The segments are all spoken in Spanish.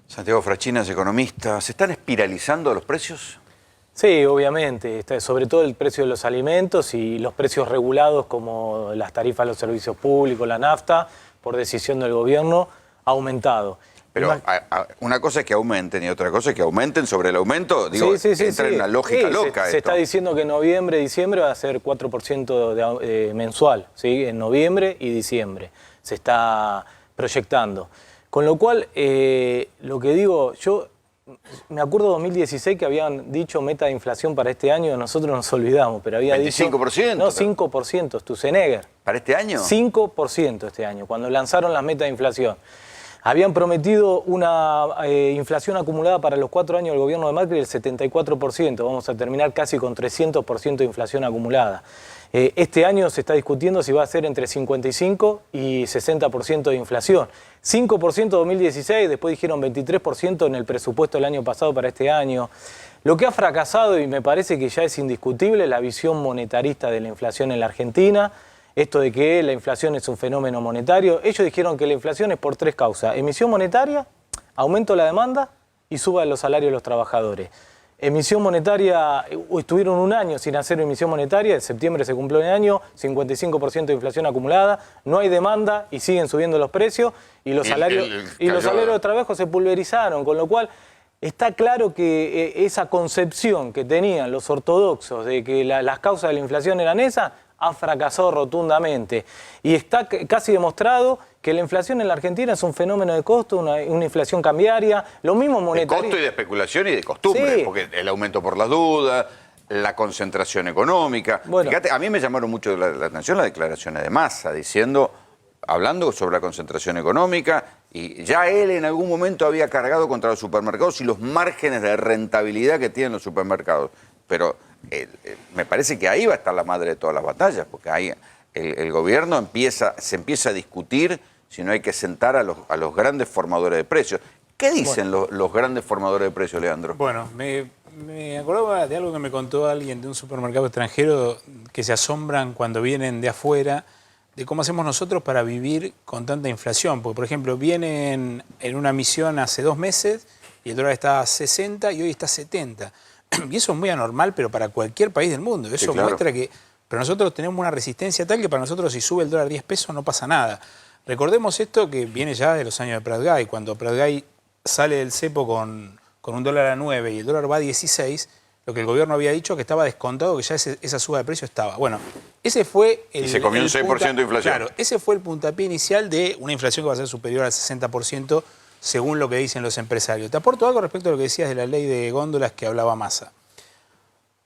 Santiago Frachina es economista. ¿Se están espiralizando los precios? Sí, obviamente, sobre todo el precio de los alimentos y los precios regulados como las tarifas de los servicios públicos, la nafta, por decisión del gobierno, ha aumentado. Pero una cosa es que aumenten y otra cosa es que aumenten sobre el aumento. Digo, entra en una lógica loca se esto. está diciendo que en noviembre, diciembre va a ser 4% mensual, ¿sí? En noviembre y diciembre se está proyectando. Con lo cual, lo que digo, yo me acuerdo 2016 que habían dicho meta de inflación para este año, nosotros nos olvidamos, pero había 25%, dicho... No, 5%, Sturzenegger. ¿Para este año? 5% este año, cuando lanzaron las metas de inflación. Habían prometido una inflación acumulada para los 4 años del gobierno de Macri del 74%. Vamos a terminar casi con 300% de inflación acumulada. Este año se está discutiendo si va a ser entre 55 y 60% de inflación. 5% 2016, después dijeron 23% en el presupuesto del año pasado para este año. Lo que ha fracasado, y me parece que ya es indiscutible, es la visión monetarista de la inflación en la Argentina. Esto de que la inflación es un fenómeno monetario. Ellos dijeron que la inflación es por 3 causas. Emisión monetaria, aumento de la demanda y suba de los salarios de los trabajadores. Emisión monetaria, estuvieron un año sin hacer emisión monetaria, en septiembre se cumplió el año, 55% de inflación acumulada, no hay demanda y siguen subiendo los precios y los salarios de trabajo se pulverizaron, con lo cual está claro que esa concepción que tenían los ortodoxos de que las causas de la inflación eran esas, ha fracasado rotundamente. Y está casi demostrado que la inflación en la Argentina es un fenómeno de costo, una inflación cambiaria, lo mismo monetario. De costo y de especulación y de costumbre, sí. Porque el aumento por las dudas, la concentración económica. Bueno, fíjate, a mí me llamaron mucho la atención las declaraciones de Massa, hablando sobre la concentración económica, y ya él en algún momento había cargado contra los supermercados y los márgenes de rentabilidad que tienen los supermercados. Pero me parece que ahí va a estar la madre de todas las batallas, porque ahí el gobierno se empieza a discutir si no hay que sentar a los grandes formadores de precios. ¿Qué dicen los grandes formadores de precios, Leandro? Bueno, me acordaba de algo que me contó alguien de un supermercado extranjero que se asombran cuando vienen de afuera de cómo hacemos nosotros para vivir con tanta inflación. Porque, por ejemplo, vienen en una misión hace 2 meses y el dólar está a 60 y hoy está a 70. Y eso es muy anormal, pero para cualquier país del mundo. Eso sí, claro. Muestra que... Pero nosotros tenemos una resistencia tal que para nosotros si sube el dólar 10 pesos no pasa nada. Recordemos esto que viene ya de los años de Prat-Gay. Cuando Prat-Gay sale del cepo con un dólar a 9 y el dólar va a 16, lo que el gobierno había dicho que estaba descontado, que ya esa suba de precio estaba. Bueno, ese fue el... Y se comió un 6% de inflación. Claro, ese fue el puntapié inicial de una inflación que va a ser superior al 60%, según lo que dicen los empresarios. Te aporto algo respecto a lo que decías de la ley de góndolas que hablaba Massa.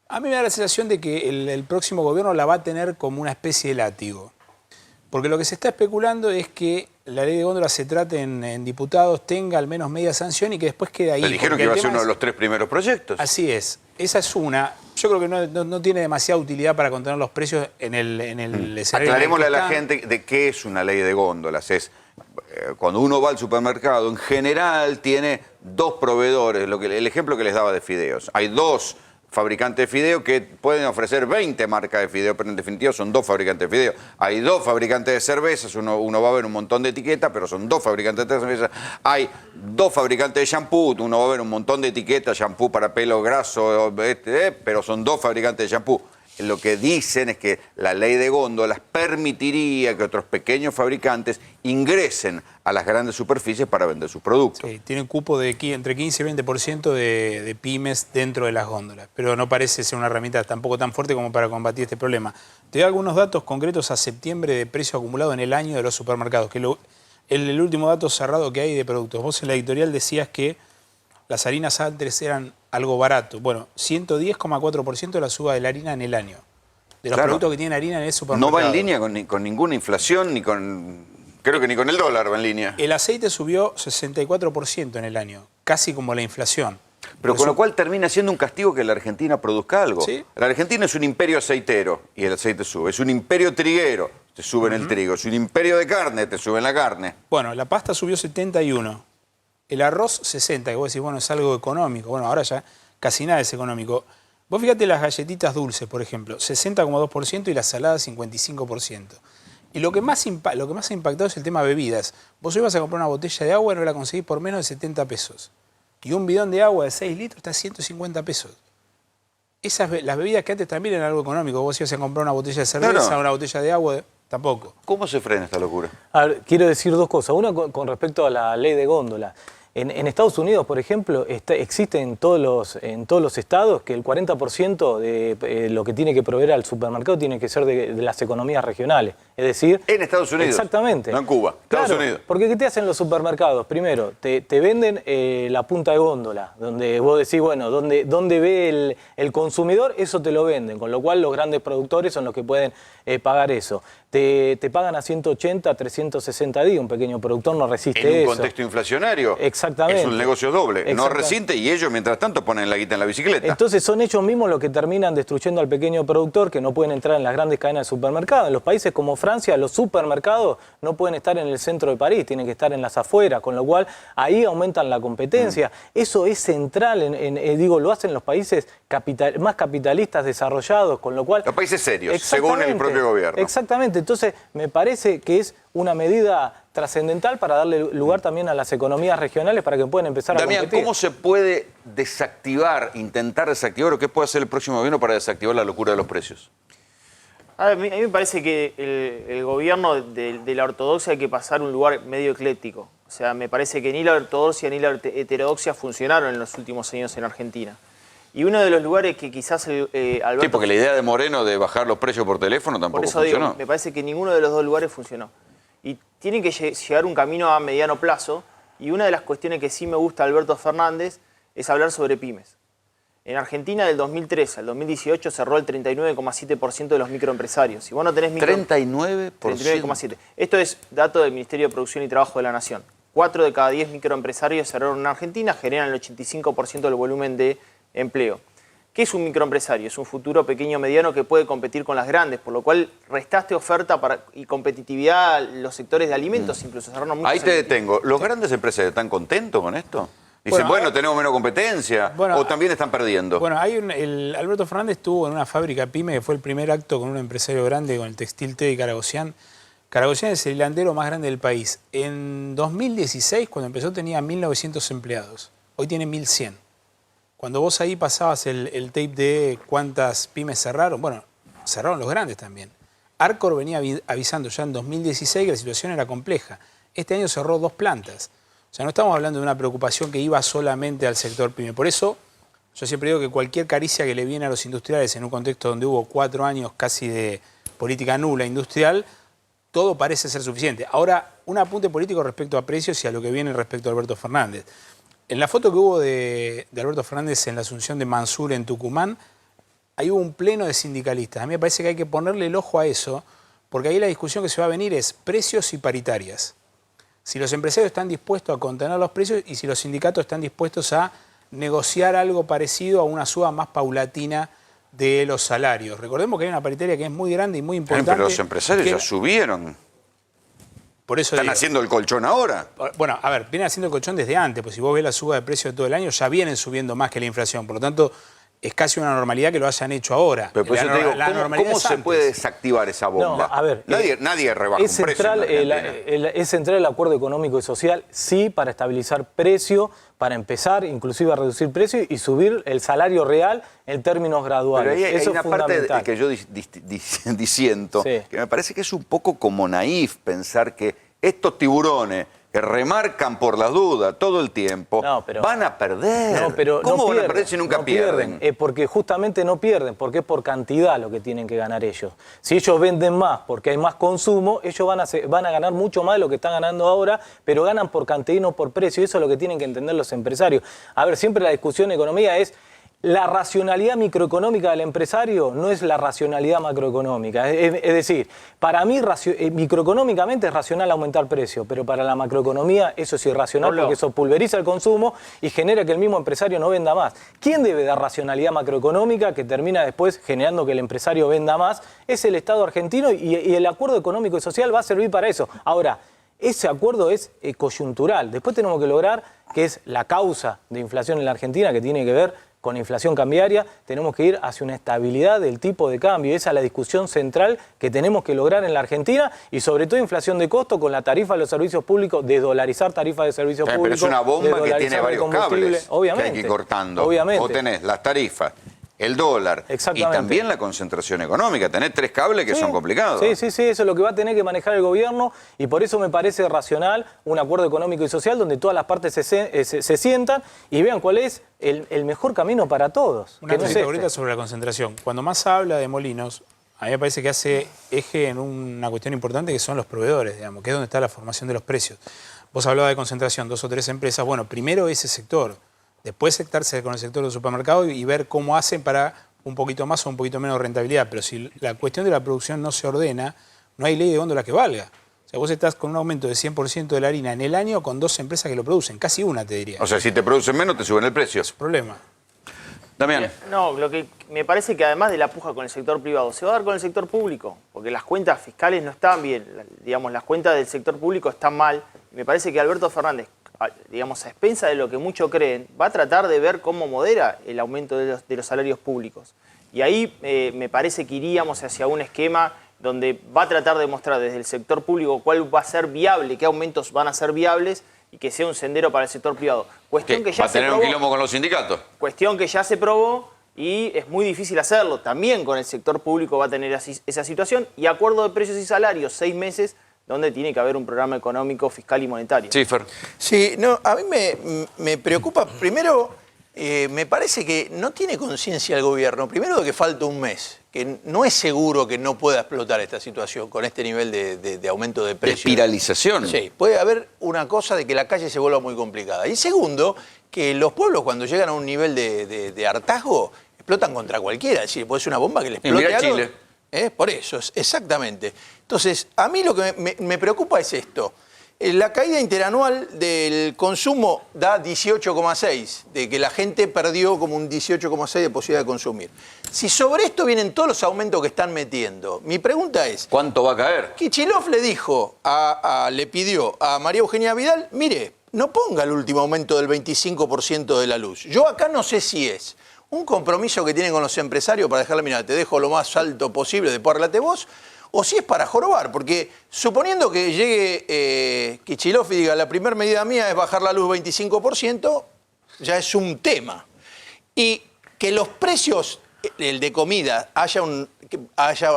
A mí me da la sensación de que el próximo gobierno la va a tener como una especie de látigo. Porque lo que se está especulando es que la ley de góndolas se trate en diputados, tenga al menos media sanción y que después quede ahí. Le dijeron que iba a ser uno de los 3 primeros proyectos. Así es. Esa es una. Yo creo que no tiene demasiada utilidad para contener los precios en el escenario. Aclarémosle a la gente de qué es una ley de góndolas. Es cuando uno va al supermercado, en general tiene 2 proveedores. El ejemplo que les daba de fideos. Hay 2 fabricantes de fideo que pueden ofrecer 20 marcas de fideo, pero en definitiva son 2 fabricantes de fideo. Hay 2 fabricantes de cervezas, uno va a ver un montón de etiquetas, pero son 2 fabricantes de cervezas. Hay 2 fabricantes de shampoo, uno va a ver un montón de etiquetas, shampoo para pelo graso, pero son 2 fabricantes de shampoo. Lo que dicen es que la ley de góndolas permitiría que otros pequeños fabricantes ingresen a las grandes superficies para vender sus productos. Sí, tienen cupo de entre 15 y 20% de pymes dentro de las góndolas, pero no parece ser una herramienta tampoco tan fuerte como para combatir este problema. Te doy algunos datos concretos a septiembre de precio acumulado en el año de los supermercados, que el último dato cerrado que hay de productos. Vos en la editorial decías que las harinas antes eran algo barato. Bueno, 110,4% de la suba de la harina en el año. De los productos que tienen harina en el supermercado. No va en línea con ninguna inflación, ni con... Creo que ni con el dólar va en línea. El aceite subió 64% en el año, casi como la inflación. Pero con lo cual termina siendo un castigo que la Argentina produzca algo. ¿Sí? La Argentina es un imperio aceitero y el aceite sube. Es un imperio triguero, te sube en el trigo. Es un imperio de carne, te sube en la carne. Bueno, la pasta subió 71. El arroz 60, que vos decís, bueno, es algo económico. Bueno, ahora ya casi nada es económico. Vos fíjate las galletitas dulces, por ejemplo, 60,2% y las saladas 55%. Y lo que más ha impactado es el tema bebidas. Vos hoy vas a comprar una botella de agua y no la conseguís por menos de 70 pesos. Y un bidón de agua de 6 litros está a 150 pesos. Las bebidas que antes también eran algo económico. Vos ibas a comprar una botella de cerveza, una botella de agua, tampoco. ¿Cómo se frena esta locura? A ver, quiero decir dos cosas. Una con respecto a la ley de góndola. En Estados Unidos, por ejemplo, existe en todos los estados que el 40% de lo que tiene que proveer al supermercado tiene que ser de las economías regionales. Es decir... En Estados Unidos. Exactamente. No en Cuba. Estados Claro, Unidos. porque ¿qué te hacen los supermercados? Primero, te venden la punta de góndola, donde vos decís, bueno, donde ve el consumidor, eso te lo venden. Con lo cual los grandes productores son los que pueden pagar eso. Te pagan a 180, 360 días. Un pequeño productor no resiste eso. En un contexto inflacionario. Exactamente. Es un negocio doble. No resiste y ellos, mientras tanto, ponen la guita en la bicicleta. Entonces son ellos mismos los que terminan destruyendo al pequeño productor, que no pueden entrar en las grandes cadenas de supermercados. En los países como Francia, los supermercados no pueden estar en el centro de París, tienen que estar en las afueras, con lo cual ahí aumentan la competencia. Eso es central, lo hacen los países más capitalistas desarrollados, con lo cual... Los países serios, según el propio gobierno. Exactamente. Entonces, me parece que es una medida trascendental para darle lugar también a las economías regionales para que puedan empezar a competir. Damián, ¿cómo se puede intentar desactivar, o qué puede hacer el próximo gobierno para desactivar la locura de los precios? A mí me parece que el gobierno de la ortodoxia hay que pasar a un lugar medio ecléctico. O sea, me parece que ni la ortodoxia ni la heterodoxia funcionaron en los últimos años en Argentina. Y uno de los lugares que quizás Alberto... Sí, porque la idea de Moreno de bajar los precios por teléfono tampoco funcionó. Por eso digo, me parece que ninguno de los dos lugares funcionó. Y tienen que llegar un camino a mediano plazo. Y una de las cuestiones que sí me gusta de Alberto Fernández es hablar sobre pymes. En Argentina, del 2013 al 2018, cerró el 39,7% de los microempresarios. Si vos no tenés 39%. 39,7%. Esto es dato del Ministerio de Producción y Trabajo de la Nación. 4 de cada 10 microempresarios cerraron en Argentina, generan el 85% del volumen de empleo. ¿Qué es un microempresario? Es un futuro pequeño o mediano que puede competir con las grandes, por lo cual restaste oferta y competitividad a los sectores de alimentos, incluso cerraron muchos. Ahí te detengo. ¿Los grandes empresarios están contentos con esto? Dicen, bueno, tenemos menos competencia, o también están perdiendo. Bueno, Alberto Fernández estuvo en una fábrica pyme, que fue el primer acto con un empresario grande, con el Textil T de Caragocián. Caragocián es el hilandero más grande del país. En 2016, cuando empezó, tenía 1.900 empleados. Hoy tiene 1.100. Cuando vos ahí pasabas el tape de cuántas pymes cerraron, bueno, cerraron los grandes también. Arcor venía avisando ya en 2016 que la situación era compleja. Este año cerró 2 plantas. O sea, no estamos hablando de una preocupación que iba solamente al sector pyme. Por eso, yo siempre digo que cualquier caricia que le viene a los industriales en un contexto donde hubo 4 años casi de política nula industrial, todo parece ser suficiente. Ahora, un apunte político respecto a precios y a lo que viene respecto a Alberto Fernández. En la foto que hubo de Alberto Fernández en la asunción de Mansur en Tucumán, ahí hubo un pleno de sindicalistas. A mí me parece que hay que ponerle el ojo a eso, porque ahí la discusión que se va a venir es precios y paritarias. Si los empresarios están dispuestos a contener los precios y si los sindicatos están dispuestos a negociar algo parecido a una suba más paulatina de los salarios. Recordemos que hay una paritaria que es muy grande y muy importante. Pero los empresarios ya subieron. Por eso ¿Están haciendo el colchón ahora? Bueno, a ver, vienen haciendo el colchón desde antes, pues si vos ves la suba de precios de todo el año, ya vienen subiendo más que la inflación. Por lo tanto, es casi una normalidad que lo hayan hecho ahora. Pero por eso te digo, ¿cómo se puede desactivar esa bomba? No, a ver, nadie rebaja un precio. Es central el acuerdo económico y social, sí, para estabilizar precio, para empezar inclusive a reducir precios y subir el salario real en términos graduales. Pero eso hay una es parte fundamental. que yo disiento, que me parece que es un poco como naif pensar que estos tiburones que remarcan por las dudas todo el tiempo, van a perder. ¿Cómo van a perder si nunca pierden? Porque justamente no pierden, porque es por cantidad lo que tienen que ganar ellos. Si ellos venden más porque hay más consumo, ellos van a ganar mucho más de lo que están ganando ahora, pero ganan por cantidad y no por precio. Eso es lo que tienen que entender los empresarios. A ver, siempre la discusión de economía es la racionalidad microeconómica del empresario no es la racionalidad macroeconómica. Es decir, para mí microeconómicamente es racional aumentar precio, pero para la macroeconomía eso es irracional porque eso pulveriza el consumo y genera que el mismo empresario no venda más. ¿Quién debe dar racionalidad macroeconómica que termina después generando que el empresario venda más? Es el Estado argentino y el acuerdo económico y social va a servir para eso. Ahora, ese acuerdo es coyuntural. Después tenemos que lograr que es la causa de inflación en la Argentina, que tiene que ver con inflación cambiaria, tenemos que ir hacia una estabilidad del tipo de cambio. Esa es la discusión central que tenemos que lograr en la Argentina y sobre todo inflación de costo con la tarifa de los servicios públicos, desdolarizar tarifas de servicios públicos. Pero es una bomba que tiene varios cables obviamente, que hay que ir cortando. Obviamente. O tenés las tarifas, el dólar y también la concentración económica. Tenés 3 cables que son complicados. Sí, eso es lo que va a tener que manejar el gobierno y por eso me parece racional un acuerdo económico y social donde todas las partes se sientan y vean cuál es el mejor camino para todos. Una cosita ahorita sobre la concentración. Cuando más habla de Molinos, a mí me parece que hace eje en una cuestión importante que son los proveedores, digamos, que es donde está la formación de los precios. Vos hablabas de concentración, 2 o 3 empresas. Bueno, primero ese sector. Después sentarse con el sector del supermercado y ver cómo hacen para un poquito más o un poquito menos rentabilidad. Pero si la cuestión de la producción no se ordena, no hay ley de góndola que valga. O sea, vos estás con un aumento de 100% de la harina en el año con 2 empresas que lo producen, casi una te diría. O sea, si te producen menos, te suben el precio. Es un problema. Damián. No, lo que me parece que además de la puja con el sector privado, se va a dar con el sector público, porque las cuentas fiscales no están bien. Digamos, las cuentas del sector público están mal. Me parece que Alberto Fernández, digamos, a expensa de lo que muchos creen, va a tratar de ver cómo modera el aumento de los salarios públicos. Y ahí me parece que iríamos hacia un esquema donde va a tratar de mostrar desde el sector público cuál va a ser viable, qué aumentos van a ser viables y que sea un sendero para el sector privado. Cuestión que ya ¿Va a tener un quilombo con los sindicatos? Cuestión que ya se probó y es muy difícil hacerlo. También con el sector público va a tener esa situación. Y acuerdo de precios y salarios, 6 meses, donde tiene que haber un programa económico, fiscal y monetario. Sí, Fer. Sí, no, a mí me preocupa, primero, me parece que no tiene conciencia el gobierno, primero de que falta un mes, que no es seguro que no pueda explotar esta situación con este nivel de aumento de De precios. espiralización. Sí, puede haber una cosa de que la calle se vuelva muy complicada. Y segundo, que los pueblos cuando llegan a un nivel de hartazgo, explotan contra cualquiera, es decir, puede ser una bomba que le explote mirá a los- Chile. Por eso, exactamente. Entonces, a mí lo que me preocupa es esto. La caída interanual del consumo da 18,6, de que la gente perdió como un 18,6 de posibilidad de consumir. Si sobre esto vienen todos los aumentos que están metiendo, mi pregunta es, ¿Cuánto va a caer? Kicillof le dijo, le pidió a María Eugenia Vidal, mire, no ponga el último aumento del 25% de la luz. Yo acá no sé si es un compromiso que tienen con los empresarios para dejarle, mira, te dejo lo más alto posible, después arreglate vos, o si es para jorobar, porque suponiendo que llegue Kicillof y diga, la primera medida mía es bajar la luz 25%, ya es un tema. Y que los precios, el de comida, haya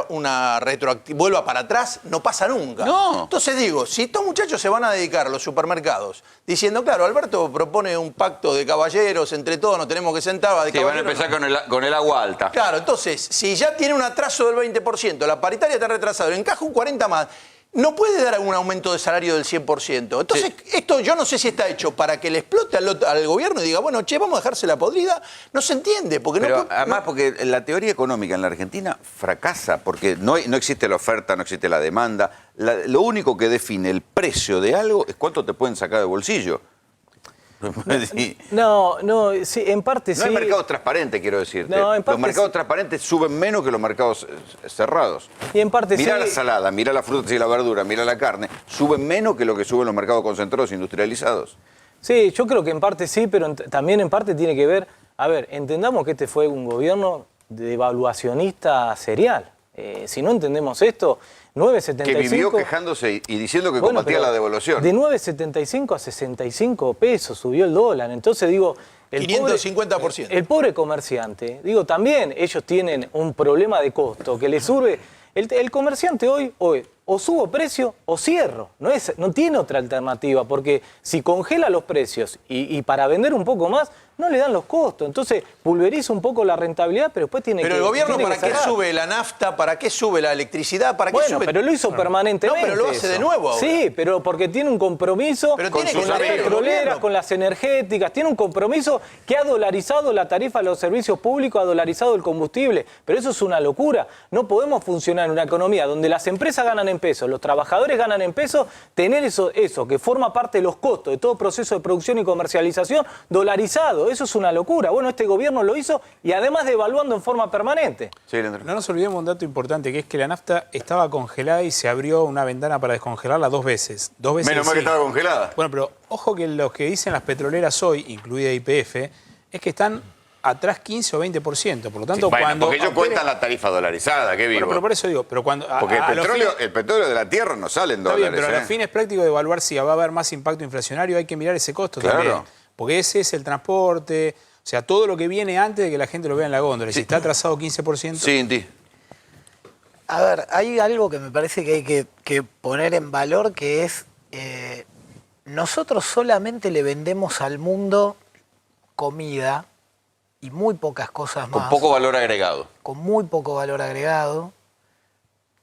una retroactividad, vuelva para atrás, no pasa nunca. No. Entonces digo, si estos muchachos se van a dedicar a los supermercados, diciendo, claro, Alberto propone un pacto de caballeros, entre todos nos tenemos que sentar, de Sí, van a caballeros, empezar con el agua alta. Claro, entonces, si ya tiene un atraso del 20%, la paritaria está retrasada, le encaja un 40 más, no puede dar un aumento de salario del 100%. Entonces, esto yo no sé si está hecho para que le explote al gobierno y diga, bueno, che, vamos a dejarse la podrida. No se entiende. Porque Pero además, porque la teoría económica en la Argentina fracasa, porque no existe la oferta, no existe la demanda. Lo único que define el precio de algo es cuánto te pueden sacar de bolsillo. Sí. No, sí, en parte sí. No hay mercado transparente, quiero decirte. No, en parte los mercados sí. transparentes suben menos que los mercados cerrados. Y en parte Mirá sí. la salada, mirá las frutas y la verdura, mirá la carne. Suben menos que lo que suben los mercados concentrados industrializados. Sí, yo creo que en parte sí, pero también en parte tiene que ver, a ver, entendamos que este fue un gobierno devaluacionista serial. Si no entendemos esto, 9,75... Que vivió quejándose y diciendo que combatía pero la devaluación. De 9,75 a 65 pesos subió el dólar. Entonces digo... 550%. El pobre comerciante, digo, también ellos tienen un problema de costo que les sube. El comerciante hoy o subo precio o cierro. No tiene otra alternativa, porque si congela los precios y para vender un poco más, no le dan los costos. Entonces pulveriza un poco la rentabilidad, pero después tiene que... Pero el gobierno, tiene ¿para que qué cerrar. sube la nafta? ¿Para qué sube la electricidad? ¿Para qué Bueno, sube? pero lo hizo permanentemente. No, pero lo hace eso. de nuevo ahora. Sí, pero porque tiene un compromiso Pero con tiene que las saber el petroleras, gobierno. con las energéticas. Tiene un compromiso que ha dolarizado la tarifa de los servicios públicos, ha dolarizado el combustible. Pero eso es una locura. No podemos funcionar en una economía donde las empresas ganan en pesos, los trabajadores ganan en pesos, tener eso que forma parte de los costos de todo proceso de producción y comercialización dolarizado. Eso es una locura. Bueno, este gobierno lo hizo y además devaluando en forma permanente. Sí, Leandro. No nos olvidemos un dato importante, que es que la nafta estaba congelada y se abrió una ventana para descongelarla 2 veces. 2 veces. Menos mal que sí. estaba congelada. Bueno, pero ojo que lo que dicen las petroleras hoy, incluida YPF, es que están atrás 15 o 20%. Por lo tanto, Sí, bueno, cuando porque ellos opere- cuentan la tarifa dolarizada, qué vivo. Bueno, pero por eso digo, pero cuando Porque a los fines- el petróleo de la tierra no sale en está dólares. bien, pero a ¿eh? los fines prácticos de evaluar si va a haber más impacto inflacionario hay que mirar ese costo Claro. también. Porque ese es el transporte, o sea, todo lo que viene antes de que la gente lo vea en la góndola. Si está atrasado 15%. Sí, Inti. A ver, hay algo que me parece que hay que poner en valor, que es, nosotros solamente le vendemos al mundo comida y muy pocas cosas más. Con poco valor agregado. Con muy poco valor agregado.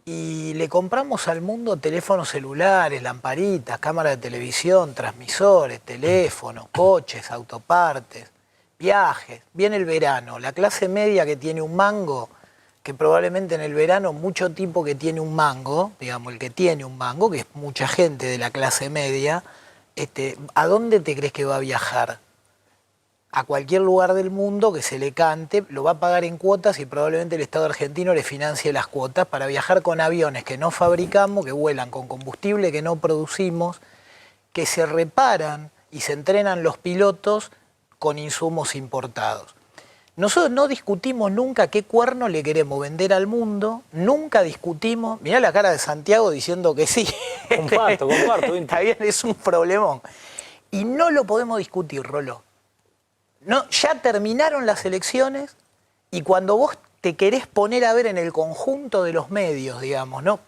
Y le compramos al mundo teléfonos celulares, lamparitas, cámaras de televisión, transmisores, teléfonos, coches, autopartes, viajes. Viene el verano, la clase media que tiene un mango, que probablemente en el verano mucho tipo que tiene un mango, digamos el que tiene un mango, que es mucha gente de la clase media, ¿a dónde te crees que va a viajar? A cualquier lugar del mundo que se le cante, lo va a pagar en cuotas y probablemente el Estado argentino le financie las cuotas para viajar con aviones que no fabricamos, que vuelan con combustible que no producimos, que se reparan y se entrenan los pilotos con insumos importados. Nosotros no discutimos nunca qué cuerno le queremos vender al mundo, nunca discutimos, mirá la cara de Santiago diciendo que sí. Comparto. Está bien, es un problemón. Y no lo podemos discutir, Rolo. No, ya terminaron las elecciones y cuando vos te querés poner a ver en el conjunto de los medios, digamos, ¿no?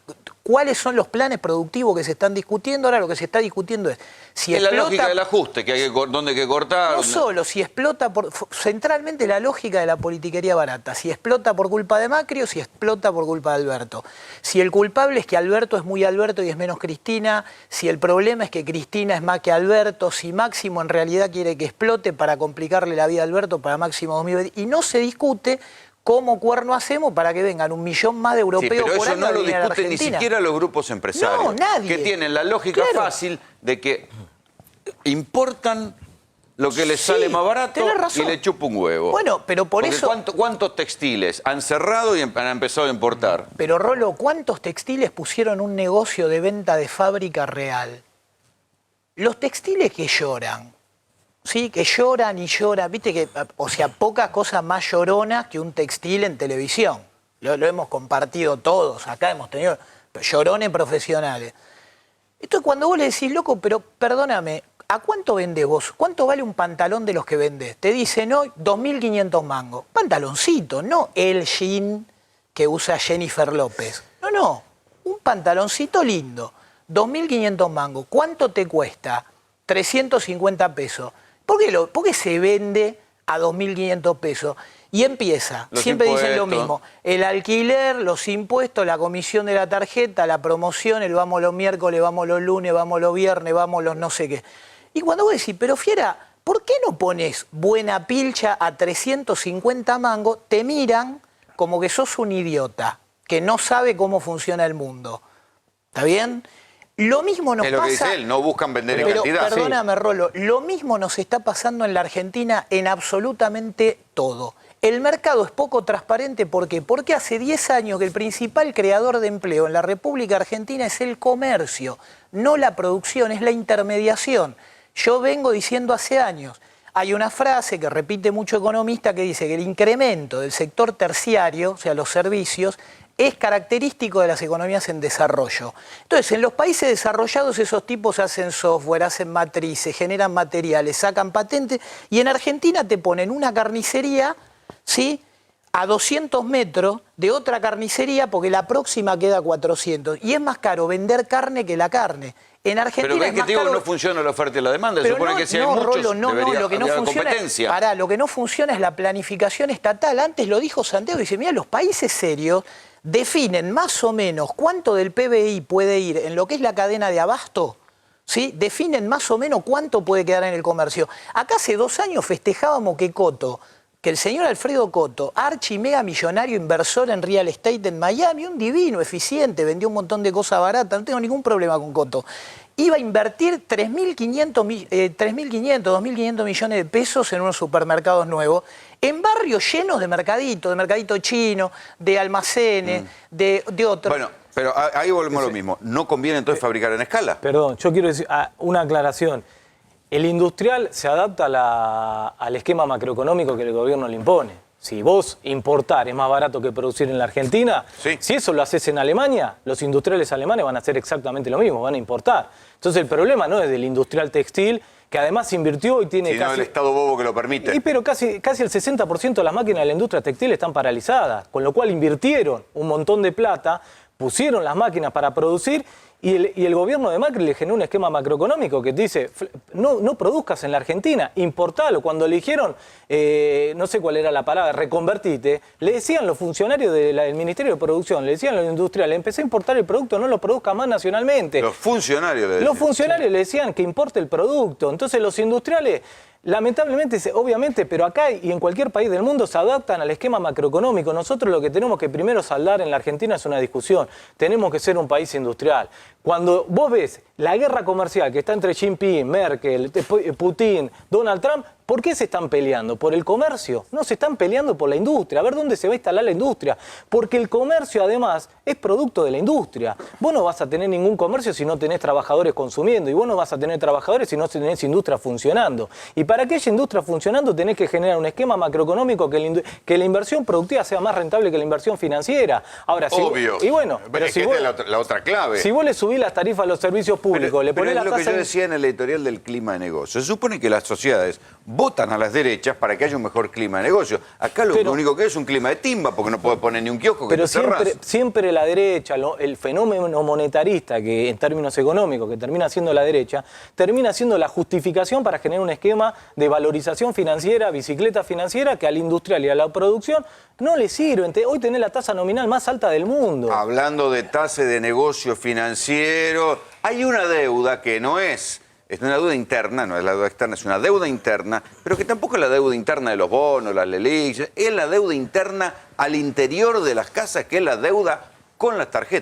¿Cuáles son los planes productivos que se están discutiendo? Ahora lo que se está discutiendo es si Es la explota, lógica del ajuste, que hay que dónde hay que cortar. no solo si explota centralmente la lógica de la politiquería barata, si explota por culpa de Macri o si explota por culpa de Alberto. Si el culpable es que Alberto es muy Alberto y es menos Cristina, si el problema es que Cristina es más que Alberto, si Máximo en realidad quiere que explote para complicarle la vida a Alberto para Máximo 2020, y no se discute cómo cuerno hacemos para que vengan 1 millón más de Sí, europeos pero por eso año no a lo vivir a la discuten ni Argentina. siquiera los grupos empresarios. No, nadie. Que tienen la lógica Claro. fácil de que importan lo que les Sí, sale más barato tenés razón. y le chupa un huevo. Bueno, pero por Porque eso... ¿cuántos textiles han cerrado y han empezado a importar? Pero Rolo, ¿cuántos textiles pusieron un negocio de venta de fábrica real? Los textiles que lloran, ¿sí? Que lloran y lloran, viste que, o sea, pocas cosas más lloronas que un textil en televisión. Lo hemos compartido todos, acá hemos tenido llorones profesionales. Esto es cuando vos le decís, loco, pero perdóname, ¿a cuánto vendés vos? ¿Cuánto vale un pantalón de los que vendés? Te dicen hoy 2.500 mangos. Pantaloncito, no el jean que usa Jennifer López. No, un pantaloncito lindo, 2.500 mangos. ¿Cuánto te cuesta? 350 pesos. ¿Por qué se vende a 2.500 pesos? Y empieza, Los siempre dicen lo impuestos. mismo, el alquiler, los impuestos, la comisión de la tarjeta, la promoción, el vamos los miércoles, vamos los lunes, vamos los viernes, vamos los no sé qué. Y cuando vos decís, pero Fiera, ¿por qué no pones buena pilcha a 350 mangos? Te miran como que sos un idiota, que no sabe cómo funciona el mundo. ¿Está bien? Lo mismo nos Es lo que pasa... dice él, no buscan vender en Pero cantidad. perdóname, Rolo, lo mismo nos está pasando en la Argentina en absolutamente todo. El mercado es poco transparente, ¿por qué? Porque hace 10 años que el principal creador de empleo en la República Argentina es el comercio, no la producción, es la intermediación. Yo vengo diciendo hace años, hay una frase que repite mucho economista que dice que el incremento del sector terciario, o sea, los servicios, es característico de las economías en desarrollo. Entonces, en los países desarrollados esos tipos hacen software, hacen matrices, generan materiales, sacan patentes, y en Argentina te ponen una carnicería, ¿sí?, a 200 metros de otra carnicería porque la próxima queda a 400. Y es más caro vender carne que la carne. En Argentina Pero ves es que más te digo que caro... no funciona la oferta y la demanda. Se Pero supone que si hay muchos, Rolo, debería lo que no haber funciona, competencia. pará, lo que no funciona es la planificación estatal. Antes lo dijo Santiago, dice, mira, los países serios definen más o menos cuánto del PBI puede ir en lo que es la cadena de abasto, ¿sí? Definen más o menos cuánto puede quedar en el comercio. Acá hace 2 años festejábamos que el señor Alfredo Coto, archi mega millonario inversor en real estate en Miami, un divino, eficiente, vendió un montón de cosas baratas, no tengo ningún problema con Coto, iba a invertir 3.500, 2.500 millones de pesos en unos supermercados nuevos, en barrios llenos de mercadito chino, de almacenes, de otros. Bueno, pero ahí volvemos a lo mismo. ¿No conviene entonces fabricar en escala? Perdón, yo quiero decir una aclaración. El industrial se adapta al esquema macroeconómico que el gobierno le impone. Si vos importar es más barato que producir en la Argentina, Sí. si eso lo haces en Alemania, los industriales alemanes van a hacer exactamente lo mismo, van a importar. Entonces el problema no es del industrial textil, que además invirtió y tiene Sino casi... el Estado bobo que lo permite. Pero casi el 60% de las máquinas de la industria textil están paralizadas, con lo cual invirtieron un montón de plata, pusieron las máquinas para producir y el gobierno de Macri le generó un esquema macroeconómico que te dice, no produzcas en la Argentina, importalo. Cuando eligieron, no sé cuál era la palabra, reconvertite, le decían los funcionarios del Ministerio de Producción, le decían a los industriales, empecé a importar el producto, no lo produzcas más nacionalmente. Los funcionarios le decían. Los funcionarios le decían que importe el producto. Entonces los industriales, lamentablemente, obviamente, pero acá y en cualquier país del mundo se adaptan al esquema macroeconómico. Nosotros lo que tenemos que primero saldar en la Argentina es una discusión. Tenemos que ser un país industrial. Cuando vos ves la guerra comercial que está entre Xi Jinping, Merkel, Putin, Donald Trump, ¿por qué se están peleando? ¿Por el comercio? No, se están peleando por la industria. A ver dónde se va a instalar la industria. Porque el comercio, además, es producto de la industria. Vos no vas a tener ningún comercio si no tenés trabajadores consumiendo. Y vos no vas a tener trabajadores si no tenés industria funcionando. Y para que haya industria funcionando tenés que generar un esquema macroeconómico que la inversión productiva sea más rentable que la inversión financiera. Ahora, Obvio. Y bueno, pero si es que vos, esta es la otra clave. si vos le subís las tarifas a los servicios públicos, le Pero ponés es la lo que tasa... yo decía en el editorial del clima de negocio. Se supone que las sociedades votan a las derechas para que haya un mejor clima de negocio. Acá lo único que es un clima de timba, porque no puede poner ni un kiosco que Pero te cerrás. siempre la derecha, el fenómeno monetarista, que en términos económicos, que termina siendo la derecha, termina siendo la justificación para generar un esquema de valorización financiera, bicicleta financiera, que al industrial y a la producción no le sirven. Hoy tenés la tasa nominal más alta del mundo. Hablando de tasa de negocio financiero, hay una deuda que no es una deuda interna, no es la deuda externa, es una deuda interna, pero que tampoco es la deuda interna de los bonos, las LELIC, es la deuda interna al interior de las casas, que es la deuda con las tarjetas.